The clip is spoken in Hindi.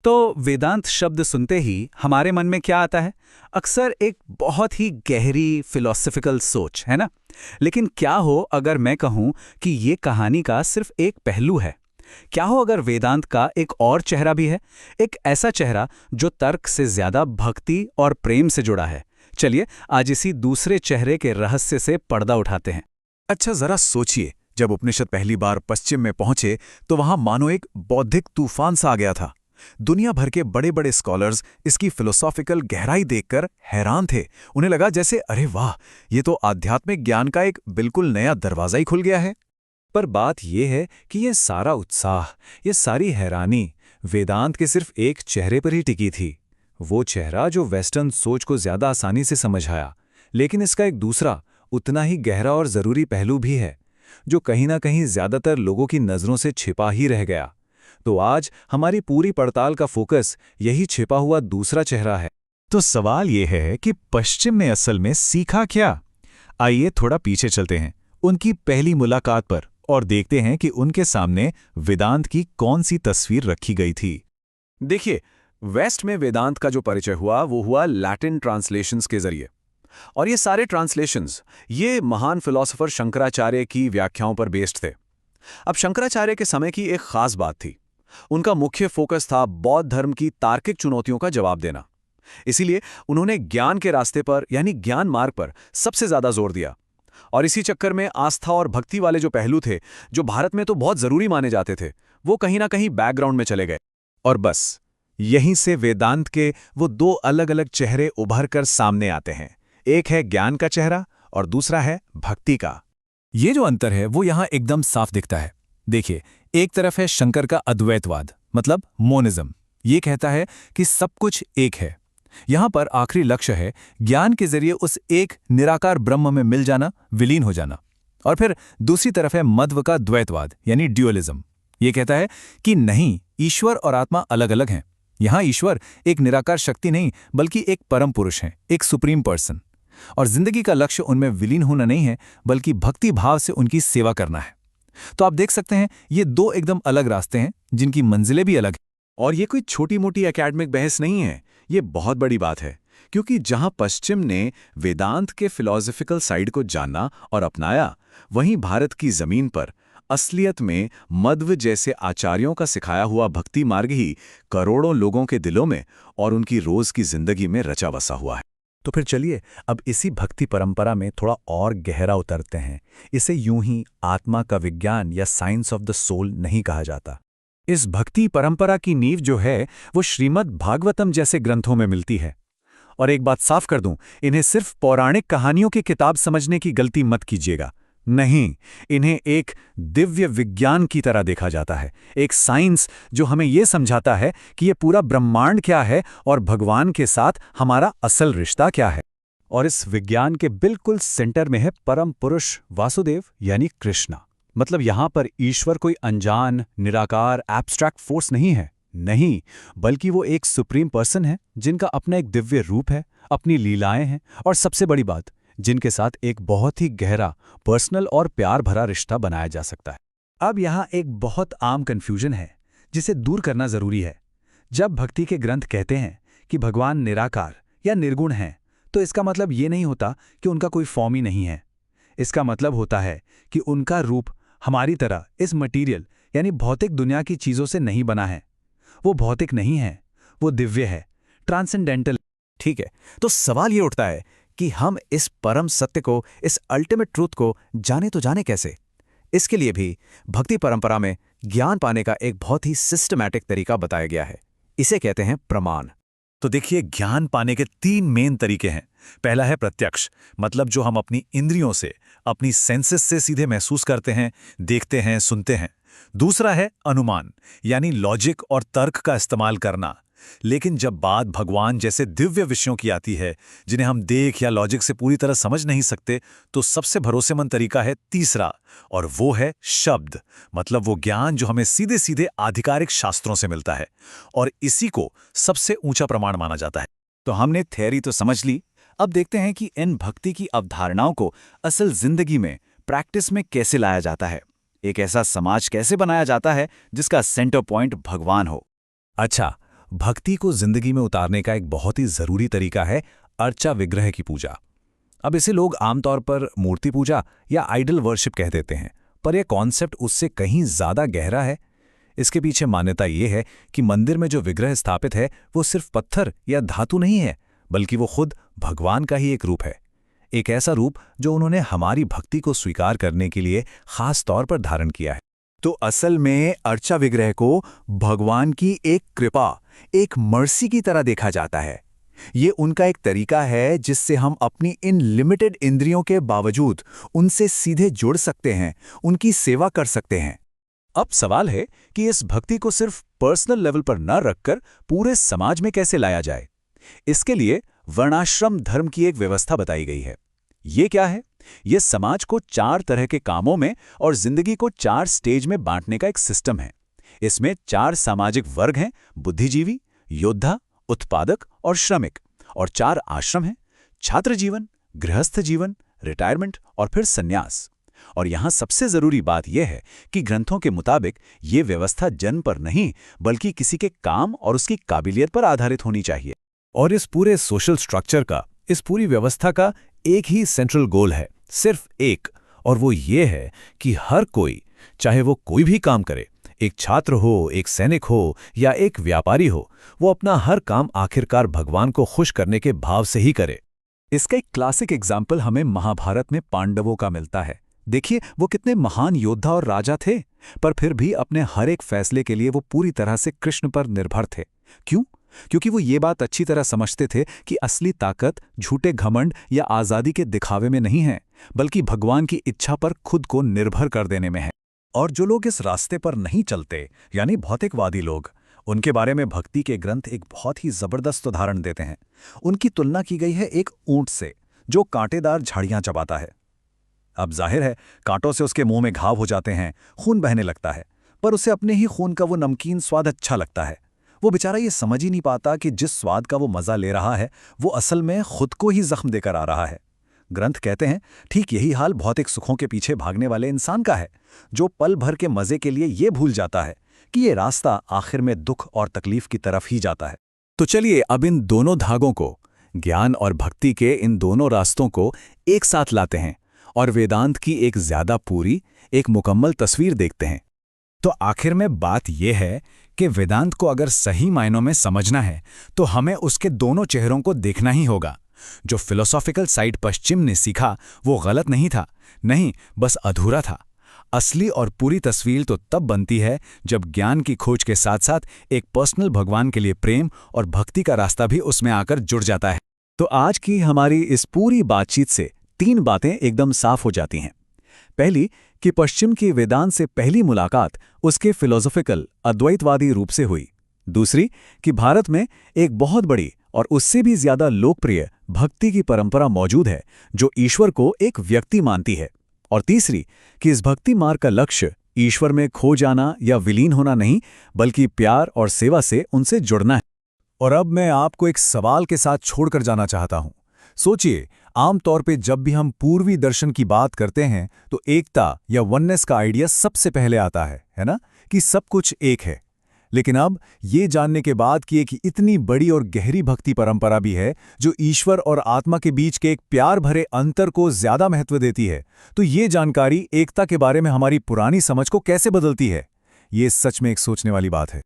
तो वेदांत शब्द सुनते ही हमारे मन में क्या आता है? अक्सर एक बहुत ही गहरी फिलोसॉफिकल सोच, है ना? लेकिन क्या हो अगर मैं कहूं कि ये कहानी का सिर्फ एक पहलू है? क्या हो अगर वेदांत का एक और चेहरा भी है? एक ऐसा चेहरा जो तर्क से ज्यादा भक्ति और प्रेम से जुड़ा है। चलिए आज इसी दूसरे चेहरे के रहस्य से पर्दा उठाते हैं। अच्छा जरा सोचिए, जब उपनिषद पहली बार पश्चिम में पहुंचे तो वहां मानो एक बौद्धिक तूफान सा आ गया था। दुनिया भर के बड़े बड़े स्कॉलर्स इसकी फिलोसॉफिकल गहराई देखकर हैरान थे। उन्हें लगा जैसे अरे वाह, ये तो आध्यात्मिक ज्ञान का एक बिल्कुल नया दरवाजा ही खुल गया है। पर बात यह है कि ये सारा उत्साह, ये सारी हैरानी वेदांत के सिर्फ एक चेहरे पर ही टिकी थी। वो चेहरा जो वेस्टर्न सोच को ज्यादा आसानी से समझ आया। लेकिन इसका एक दूसरा, उतना ही गहरा और जरूरी पहलू भी है, जो कहीं ना कहीं ज्यादातर लोगों की नजरों से छिपा ही रह गया। तो आज हमारी पूरी पड़ताल का फोकस यही छिपा हुआ दूसरा चेहरा है। तो सवाल ये है कि पश्चिम ने असल में सीखा क्या? आइए थोड़ा पीछे चलते हैं, उनकी पहली मुलाकात पर, और देखते हैं कि उनके सामने वेदांत की कौन सी तस्वीर रखी गई थी। देखिए, वेस्ट में वेदांत का जो परिचय हुआ वो हुआ लैटिन ट्रांसलेशंस के जरिए। और ये सारे ट्रांसलेशंस ये महान फिलोसोफर शंकराचार्य की व्याख्याओं पर बेस्ड थे। अब शंकराचार्य के समय की एक खास बात थी, उनका मुख्य फोकस था बौद्ध धर्म की तार्किक चुनौतियों का जवाब देना। इसीलिए उन्होंने ज्ञान के रास्ते पर यानी ज्ञान मार्ग पर सबसे ज्यादा जोर दिया। और इसी चक्कर में आस्था और भक्ति वाले जो पहलू थे, जो भारत में तो बहुत जरूरी माने जाते थे, वो कहीं ना कहीं बैकग्राउंड में चले गए। और बस यहीं से वेदांत के वो दो अलग अलग चेहरे उभर कर सामने आते हैं। एक है ज्ञान का चेहरा और दूसरा है भक्ति का। ये जो अंतर है वो यहां एकदम साफ दिखता है। देखिए, एक तरफ है शंकर का अद्वैतवाद, मतलब मोनिज्म। ये कहता है कि सब कुछ एक है। यहां पर आखिरी लक्ष्य है ज्ञान के जरिए उस एक निराकार ब्रह्म में मिल जाना, विलीन हो जाना। और फिर दूसरी तरफ है मध्व का द्वैतवाद, यानी ड्यूअलिज्म। ये कहता है कि नहीं, ईश्वर और आत्मा अलग अलग हैं। यहां ईश्वर एक निराकार शक्ति नहीं, बल्कि एक परम पुरुष है, एक सुप्रीम पर्सन। और जिंदगी का लक्ष्य उनमें विलीन होना नहीं है, बल्कि भक्ति भाव से उनकी सेवा करना है। तो आप देख सकते हैं, ये दो एकदम अलग रास्ते हैं जिनकी मंजिलें भी अलग हैं। और ये कोई छोटी मोटी एकेडमिक बहस नहीं है, ये बहुत बड़ी बात है। क्योंकि जहां पश्चिम ने वेदांत के फिलॉसफिकल साइड को जाना और अपनाया, वहीं भारत की जमीन पर असलियत में मध्व जैसे आचार्यों का सिखाया हुआ भक्ति मार्ग ही करोड़ों लोगों के दिलों में और उनकी रोज की जिंदगी में रचा बसा हुआ है। तो फिर चलिए अब इसी भक्ति परंपरा में थोड़ा और गहरा उतरते हैं। इसे यूं ही आत्मा का विज्ञान या साइंस ऑफ द सोल नहीं कहा जाता। इस भक्ति परंपरा की नींव जो है वो श्रीमद् भागवतम जैसे ग्रंथों में मिलती है। और एक बात साफ कर दूं, इन्हें सिर्फ पौराणिक कहानियों की किताब समझने की गलती मत कीजिएगा। नहीं, इन्हें एक दिव्य विज्ञान की तरह देखा जाता है, एक साइंस जो हमें यह समझाता है कि ये पूरा ब्रह्मांड क्या है और भगवान के साथ हमारा असल रिश्ता क्या है। और इस विज्ञान के बिल्कुल सेंटर में है परम पुरुष वासुदेव, यानी कृष्णा। मतलब यहां पर ईश्वर कोई अनजान, निराकार, एब्स्ट्रैक्ट फोर्स नहीं है। नहीं, बल्कि वो एक सुप्रीम पर्सन है जिनका अपना एक दिव्य रूप है, अपनी लीलाएं हैं, और सबसे बड़ी बात, जिनके साथ एक बहुत ही गहरा, पर्सनल और प्यार भरा रिश्ता बनाया जा सकता है। अब यहाँ एक बहुत आम कन्फ्यूजन है जिसे दूर करना जरूरी है। जब भक्ति के ग्रंथ कहते हैं कि भगवान निराकार या निर्गुण हैं, तो इसका मतलब ये नहीं होता कि उनका कोई फॉर्म ही नहीं है। इसका मतलब होता है कि उनका रूप हमारी तरह इस मटीरियल यानी भौतिक दुनिया की चीजों से नहीं बना है। वो भौतिक नहीं है, वो दिव्य है, ट्रांसेंडेंटल। ठीक है, तो सवाल ये उठता है कि हम इस परम सत्य को, इस अल्टीमेट ट्रूथ को जाने तो जाने कैसे? इसके लिए भी भक्ति परंपरा में ज्ञान पाने का एक बहुत ही सिस्टमैटिक तरीका बताया गया है। इसे कहते हैं प्रमाण। तो देखिए, ज्ञान पाने के 3 मेन तरीके हैं। पहला है प्रत्यक्ष, मतलब जो हम अपनी इंद्रियों से, अपनी सेंसेस से सीधे महसूस करते हैं, देखते हैं, सुनते हैं। दूसरा है अनुमान, यानी लॉजिक और तर्क का इस्तेमाल करना। लेकिन जब बात भगवान जैसे दिव्य विषयों की आती है, जिन्हें हम देख या लॉजिक से पूरी तरह समझ नहीं सकते, तो सबसे भरोसेमंद तरीका है तीसरा, और वो है शब्द। मतलब वो ज्ञान जो हमें सीधे सीधे आधिकारिक शास्त्रों से मिलता है, और इसी को सबसे ऊंचा प्रमाण माना जाता है। तो हमने थ्योरी तो समझ ली, अब देखते हैं कि इन भक्ति की अवधारणाओं को असल जिंदगी में, प्रैक्टिस में कैसे लाया जाता है। एक ऐसा समाज कैसे बनाया जाता है जिसका सेंटर पॉइंट भगवान हो। अच्छा, भक्ति को जिंदगी में उतारने का एक बहुत ही जरूरी तरीका है अर्चा विग्रह की पूजा। अब इसे लोग आमतौर पर मूर्ति पूजा या आइडल वर्शिप कह देते हैं, पर यह कॉन्सेप्ट उससे कहीं ज्यादा गहरा है। इसके पीछे मान्यता ये है कि मंदिर में जो विग्रह स्थापित है वो सिर्फ पत्थर या धातु नहीं है, बल्कि वो खुद भगवान का ही एक रूप है। एक ऐसा रूप जो उन्होंने हमारी भक्ति को स्वीकार करने के लिए खास तौर पर धारण किया है। तो असल में अर्चा विग्रह को भगवान की एक कृपा, एक मर्सी की तरह देखा जाता है। ये उनका एक तरीका है जिससे हम अपनी इन लिमिटेड इंद्रियों के बावजूद उनसे सीधे जुड़ सकते हैं, उनकी सेवा कर सकते हैं। अब सवाल है कि इस भक्ति को सिर्फ पर्सनल लेवल पर न रखकर पूरे समाज में कैसे लाया जाए। इसके लिए वर्णाश्रम धर्म की एक व्यवस्था बताई गई है। ये क्या है? ये समाज को 4 तरह के कामों में और जिंदगी को 4 स्टेज में बांटने का एक सिस्टम है। इसमें 4 सामाजिक वर्ग हैं: बुद्धिजीवी, योद्धा, उत्पादक और श्रमिक। और 4 आश्रम हैं: छात्र जीवन, गृहस्थ जीवन, रिटायरमेंट और फिर संन्यास। और यहां सबसे जरूरी बात यह है कि ग्रंथों के मुताबिक ये व्यवस्था जन्म पर नहीं, बल्कि किसी के काम और उसकी काबिलियत पर आधारित होनी चाहिए। और इस पूरे सोशल स्ट्रक्चर का, इस पूरी व्यवस्था का एक ही सेंट्रल गोल है, सिर्फ एक, और वो ये है कि हर कोई, चाहे वो कोई भी काम करे, एक छात्र हो, एक सैनिक हो या एक व्यापारी हो, वो अपना हर काम आखिरकार भगवान को खुश करने के भाव से ही करे। इसका एक क्लासिक एग्जाम्पल हमें महाभारत में पांडवों का मिलता है। देखिए, वो कितने महान योद्धा और राजा थे, पर फिर भी अपने हर एक फैसले के लिए वो पूरी तरह से कृष्ण पर निर्भर थे। क्यों? क्योंकि वो ये बात अच्छी तरह समझते थे कि असली ताकत झूठे घमंड या आज़ादी के दिखावे में नहीं है, बल्कि भगवान की इच्छा पर खुद को निर्भर कर देने में है। और जो लोग इस रास्ते पर नहीं चलते, यानी भौतिकवादी लोग, उनके बारे में भक्ति के ग्रंथ एक बहुत ही जबरदस्त उदाहरण देते हैं। उनकी तुलना की गई है एक ऊंट से जो कांटेदार झाड़ियां चबाता है। अब जाहिर है, कांटों से उसके मुंह में घाव हो जाते हैं, खून बहने लगता है, पर उसे अपने ही खून का वो नमकीन स्वाद अच्छा लगता है। वो बेचारा ये समझ ही नहीं पाता कि जिस स्वाद का वो मजा ले रहा है वो असल में खुद को ही जख्म देकर आ रहा है। ग्रंथ कहते हैं ठीक यही हाल भौतिक सुखों के पीछे भागने वाले इंसान का है, जो पल भर के मजे के लिए ये भूल जाता है कि ये रास्ता आखिर में दुख और तकलीफ की तरफ ही जाता है। तो चलिए अब इन दोनों धागों को, ज्ञान और भक्ति के इन दोनों रास्तों को एक साथ लाते हैं और वेदांत की एक ज्यादा पूरी, एक मुकम्मल तस्वीर देखते हैं। तो आखिर में बात यह है कि वेदांत को अगर सही मायनों में समझना है तो हमें उसके दोनों चेहरों को देखना ही होगा। जो फिलोसॉफिकल साइड पश्चिम ने सीखा वो गलत नहीं था, नहीं, बस अधूरा था। असली और पूरी तस्वीर तो तब बनती है जब ज्ञान की खोज के साथ साथ एक पर्सनल भगवान के लिए प्रेम और भक्ति का रास्ता भी उसमें आकर जुड़ जाता है। तो आज की हमारी इस पूरी बातचीत से 3 बातें एकदम साफ हो जाती हैं। पहली, कि पश्चिम की वेदांत से पहली मुलाकात उसके फिलोसॉफिकल अद्वैतवादी रूप से हुई। दूसरी, कि भारत में एक बहुत बड़ी और उससे भी ज्यादा लोकप्रिय भक्ति की परंपरा मौजूद है जो ईश्वर को एक व्यक्ति मानती है। और तीसरी, कि इस भक्ति मार्ग का लक्ष्य ईश्वर में खो जाना या विलीन होना नहीं, बल्कि प्यार और सेवा से उनसे जुड़ना है। और अब मैं आपको एक सवाल के साथ छोड़कर जाना चाहता हूं। सोचिए, आमतौर पे जब भी हम पूर्वी दर्शन की बात करते हैं तो एकता या वननेस का आइडिया सबसे पहले आता है ना, कि सब कुछ एक है। लेकिन अब ये जानने के बाद कि एक इतनी बड़ी और गहरी भक्ति परंपरा भी है जो ईश्वर और आत्मा के बीच के एक प्यार भरे अंतर को ज्यादा महत्व देती है, तो ये जानकारी एकता के बारे में हमारी पुरानी समझ को कैसे बदलती है, ये सच में एक सोचने वाली बात है।